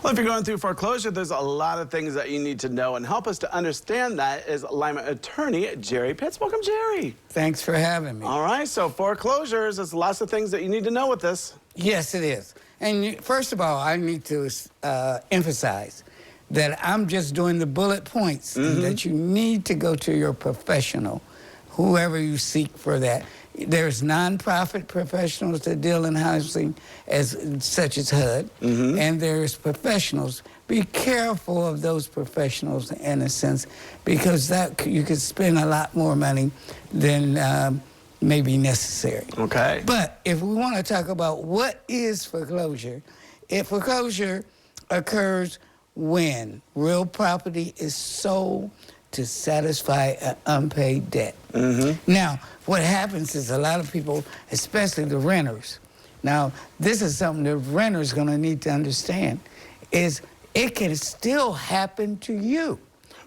Well, if you're going through foreclosure, there's a lot of things that you need to know, and help us to understand that is Lima attorney Jerry Pitts. Welcome, Jerry. Thanks for having me. All right, so foreclosures, there's lots of things that you need to know with this. Yes, it is. And first of all, I need to emphasize that I'm just doing the bullet points, and that you need to go to your professional, whoever you seek for that. There's nonprofit professionals that deal in housing, such as HUD, and there's professionals. Be careful of those professionals in a sense, because that you could spend a lot more money than may be necessary. Okay. But if we want to talk about what is foreclosure, if foreclosure occurs when real property is sold to satisfy an unpaid debt. Now, what happens is a lot of people, especially the renters, now this is something the renter's going to need to understand, is it can still happen to you.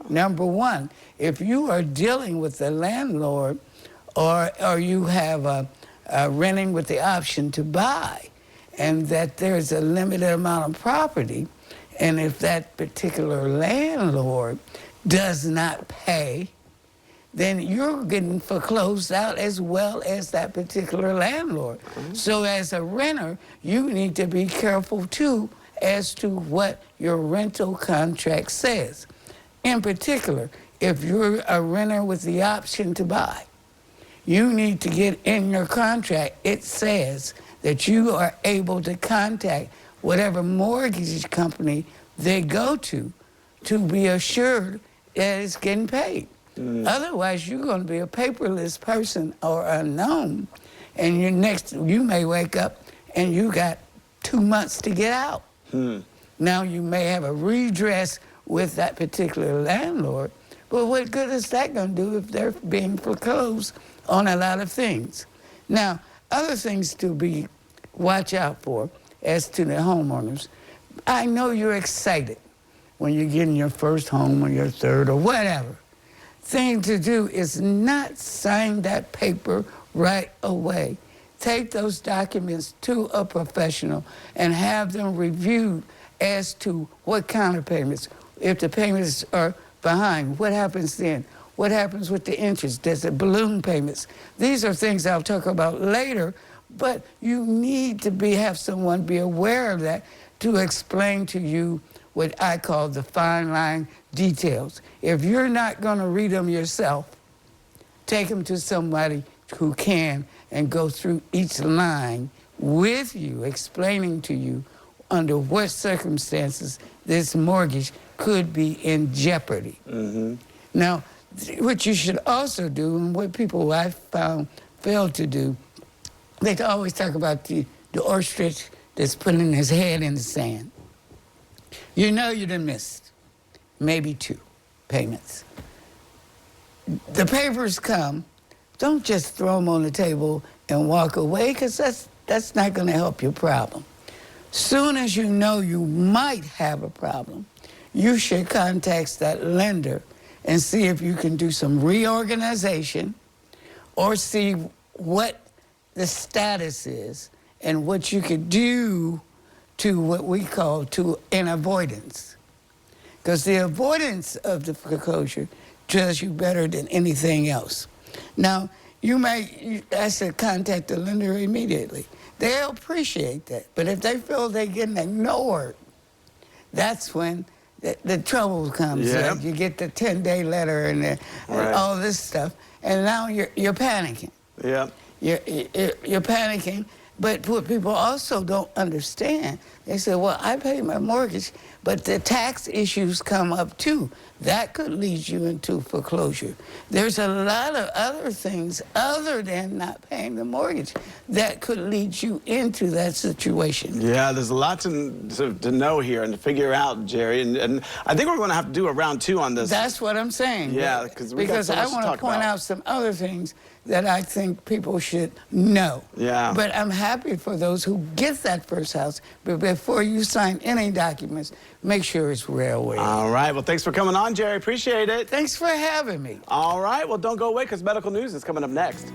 Number one, if you are dealing with the landlord or you have a renting with the option to buy, and that there's a limited amount of property, and if that particular landlord does not pay, then you're getting foreclosed out as well as that particular landlord. So as a renter, you need to be careful too as to what your rental contract says. In particular, if you're a renter with the option to buy, you need to get in your contract, it says that you are able to contact whatever mortgage company they go to be assured that it's getting paid. Otherwise, you're going to be a paperless person or unknown, and you may wake up and you got 2 months to get out. Now, you may have a redress with that particular landlord, but what good is that going to do if they're being foreclosed on a lot of things? Now, other things to watch out for as to the homeowners. I know you're excited when you're getting your first home or your third or whatever. Thing to do is not sign that paper right away. Take those documents to a professional and have them reviewed as to what kind of payments. If the payments are behind, what happens then? What happens with the interest? Does it balloon payments? These are things I'll talk about later, but you need to have someone be aware of that to explain to you what I call the fine line details. If you're not going to read them yourself, take them to somebody who can and go through each line with you, explaining to you under what circumstances this mortgage could be in jeopardy. Now, what you should also do, and what people I've found fail to do, they always talk about the ostrich that's putting his head in the sand. You know you done missed maybe 2 payments. The papers come, don't just throw them on the table and walk away, because that's not going to help your problem. Soon as you know you might have a problem, you should contact that lender and see if you can do some reorganization or see what the status is and what you could do to what we call an avoidance. Because the avoidance of the foreclosure does you better than anything else. Now, I said contact the lender immediately. They'll appreciate that. But if they feel they're getting ignored, that's when the trouble comes. Like you get the 10-day letter and all this stuff, and now you're panicking. You're panicking. But what people also don't understand, they say, well, I pay my mortgage, but the tax issues come up too. That could lead you into foreclosure. There's a lot of other things other than not paying the mortgage that could lead you into that situation. Yeah, there's a lot to know here and to figure out, Jerry. And I think we're going to have to do a round 2 on this. That's what I'm saying. Yeah, because I want to point out some other things that I think people should know. Yeah. But I'm happy for those who get that first house. But before you sign any documents, make sure it's railway. All right. Well, thanks for coming on, Jerry. Appreciate it. Thanks for having me. All right. Well, don't go away, because medical news is coming up next.